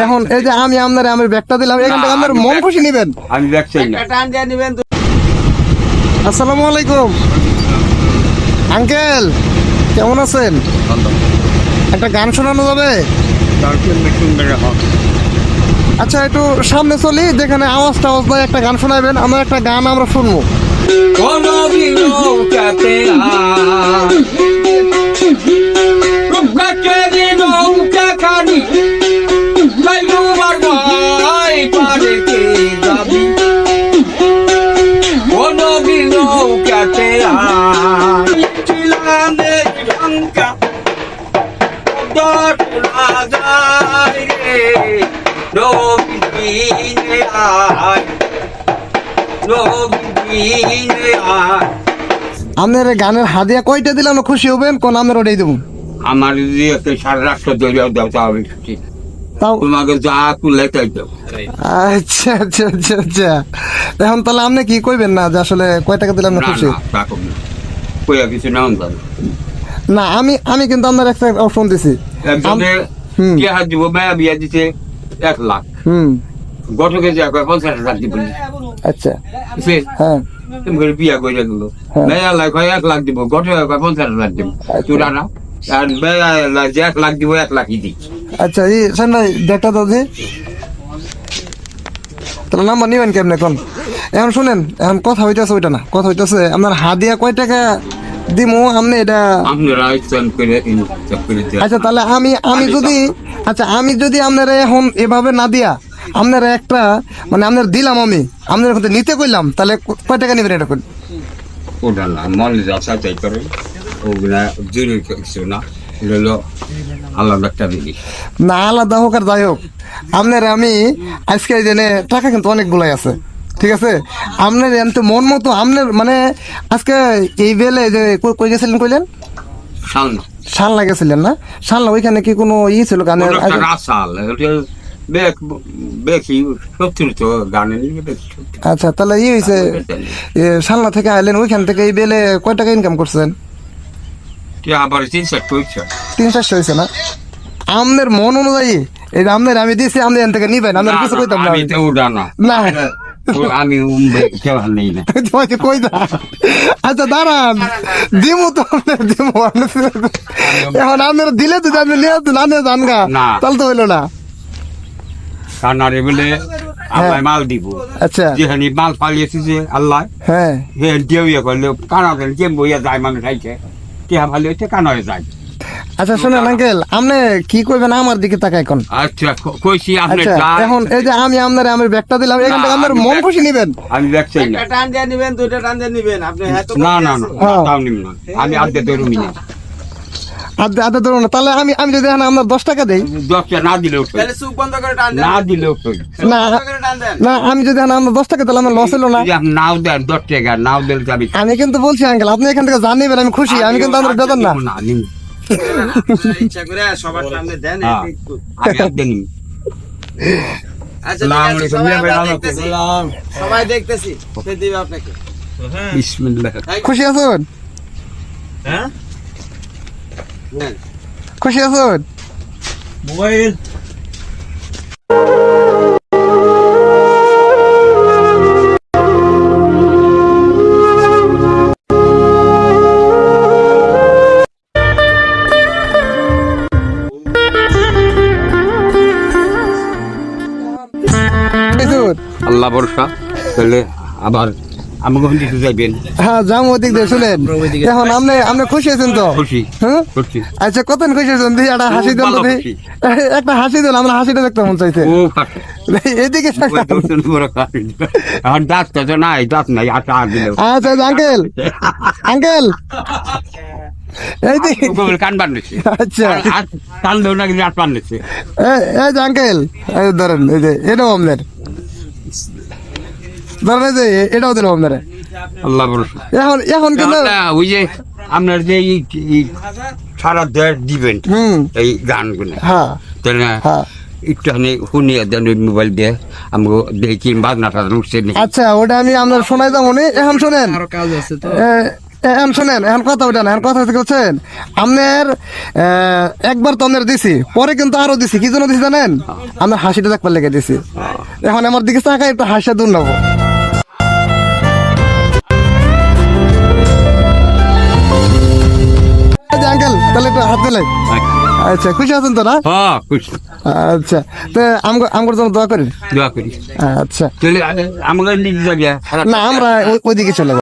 এখন এই যে আমি আমার ব্যাগটা দিলাম, এখান থেকে আপনার মন খুশি নিবেন। আমি ব্যাগ চাই না। আসসালামু আলাইকুম আঙ্কেল, কেমন আছেন? একটা গান শোনানো যাবে? আচ্ছা, একটু সামনে চলি, যেখানে আওয়াজ টাওয়াজ নাই, একটা গান শোনাবেন, আমরা একটা গান আমরা শুনবো। আপনার গানের হাদিয়া কয়টা দিলাম খুশি হবেন? কোন আমরা ওটাই দেবো। আমার যদি সারা রাষ্ট্র দলীয় দেওয়া হবে, তাও তোমাকে যা করলে তাই দেবো। আচ্ছা আচ্ছা আচ্ছা আচ্ছা, এখন তাহলে আপনি কি কইবেন না যে আসলে কয় টাকা দিলাম না খুশি? কিছু নাম না, আমি কিন্তু আপনার একটা অপশন দিছি। হাত দিব, মেয়া বিয়া দিতে 1 লাখ, গঠকে যা 50,000 দিব। আচ্ছা হ্যাঁ, বিয়া করে গেল, মেয়া লাখ 1 লাখ দিব, গঠকে 50,000 দিব। চূড়া না, আর মেয়া 1 লাখ দিব, 1 লাখই দিই। আচ্ছা, এই সামনে ডেটা দাদি তাহলে নাম্বার নিবেন কেমন? এখন শুনেন, এখন কথা হইতেছে ওইটা না, কথা হইতেছে আপনার হাদিয়া কয় টাকা দিমু আপনি এটা। আচ্ছা, তাহলে আমি যদি আপনারা এখন এভাবে না দিয়া আপনারা একটা মানে আপনার দিলাম, আমি আপনার এখন নিতে কইলাম, তাহলে কয় টাকা নেবেন এটা? করুন ওটা না, মনে যা চাই করে ওগুলা জরুরি কিছু না, হলো আলাদা একটা জিনিস না, আলাদা হোক আর যাই হোক, আপনার আমি আজকে জেনে টাকা কিন্তু অনেকগুলাই আছে, ঠিক আছে? আপনার এমন মন মতো আপনার মানে আজকে এই বেলে যে কই গেছিলেন কইলেন? শালনা গেছিলেন না? শালনা ওইখানে কি কোনো ই ছিল গানের? আচ্ছা, তাহলে ই হয়েছে, শালনা থেকে আইলেন, ওইখান থেকে এই বেলে কয় টাকা ইনকাম করছেন? 300 হয়েছে না? আপনার মন অনুযায়ী এটা আপনার আমি দিয়েছি, আপনি এখান থেকে নিবেন, আপনার কিছু কইতাম না। আমি কই দা, আচ্ছা দাঁড়ান, দিমু তো দিমু, এখন আপনার দিলে যদি আপনি নিয়ে যান গা, তাহলে তো হইলো না। কানারে বলে আল্লাহ মাল দিব। আচ্ছা, যেখানে মাল পালিয়েছে যে আল্লাহ, হ্যাঁ কেউ ইয়ে করলে কানারে যে বইয়া যায়, মানুষ খাইছে টিহা ভালো হয়েছে, কানারে যায়। আচ্ছা শুনেন আঙ্কেল, আপনি কি কইবেন আমার দিকে তাকাই কোন? আচ্ছা কইছি আপনি, এখন এই যে আমি আমার ব্যাগটা দিলাম, এখান থেকে আপনার মন খুশি নিবেন। আমি ব্যাগ চাই না। টান দিয়ে নিবেন, দুইটা টান দিয়ে নিবেন আপনি। না না না, তাও নিব না, আমি আদে ধরুমি না, আদে ধরুন না। তাহলে আমি যদি আপনার 10 টাকা দেই, 10 টাকা না দিলেও তাহলে চোখ বন্ধ করে টান দেন, না দিলেও না না, আমি যদি আপনার 10 টাকা তাহলে আমার লস হলো না? নাও দেন 10 টাকা, নাও দিলে যাবি। আমি কিন্তু বলছি আঙ্কেল, আপনি এখান থেকে জানিবেন, আমি খুশি, আমি কিন্তু আপনার বেতন না। ইচ্ছা করে সবার সামনে দেন একটু। আমি আদে নি। আচ্ছা, সবাই দেখতেছি, সে দিবে আপনাকে। বিসমিল্লাহ। খুশি আছেন? হ্যাঁ, খুশি আছেন? মোবাইল আল্লাহ ভরসা, তাহলে আবার আমাকে কিছু যাইবেন। হ্যাঁ, যাম ওদিক দিয়ে। শুনেন, এখন আপনি খুশি আছেন তো? খুশি, হ্যাঁ খুশি। আচ্ছা, কত খুশি আছেন? একটা হাসি দেন তো, একটা হাসি দেন, আমরা হাসিটা দেখতে মন চাইছে। এদিকে দাঁত তো নাই, দাঁত নাই। আচ্ছা আচ্ছা আঙ্কেল, আঙ্কেল কান বান্ধিছে। আচ্ছা, কান দেও না, কিন্তু আট বান্ধিছে। এই যে আঙ্কেল, ধরেন, এই যে এটাও আপনার, ধরেন এই যে এটাও দিলাম আপনার। আল্লাহ ভরসা। এখন কিন্তু ওই যে আপনার যে সারা দেশ দিবেন এই গানগুলো, হ্যাঁ তাহলে একটুখানি শুনিয়ে দেন ওই মোবাইল দিয়ে, আমাকে দেখি বাজনাটা উঠছে। আচ্ছা, ওটা আমি আপনার শোনাই যাবো। এখন শোনেন, এখন শোনেন, এখন কথা ওঠেন, এখন কথা হচ্ছে বলছেন আপনার একবার তো আপনার দিছি, পরে কিন্তু আরো দিছি, কি জন্য দিছি জানেন? আপনার হাসিটা দেখবার লেগে দিছি। এখন আমার দিকে তাকায় একটু হাসিটা দূর নেবো। আঙ্কেল তাহলে একটু হাত দিলে। আচ্ছা, খুশি আছেন তো না? হ্যাঁ খুশি, আচ্ছা, তো আমার জন্য দোয়া করেন। দোয়া করি। আচ্ছা, চলে আমাকে নিয়ে যাবি। না আমরা ওইদিকে চলে যাবো।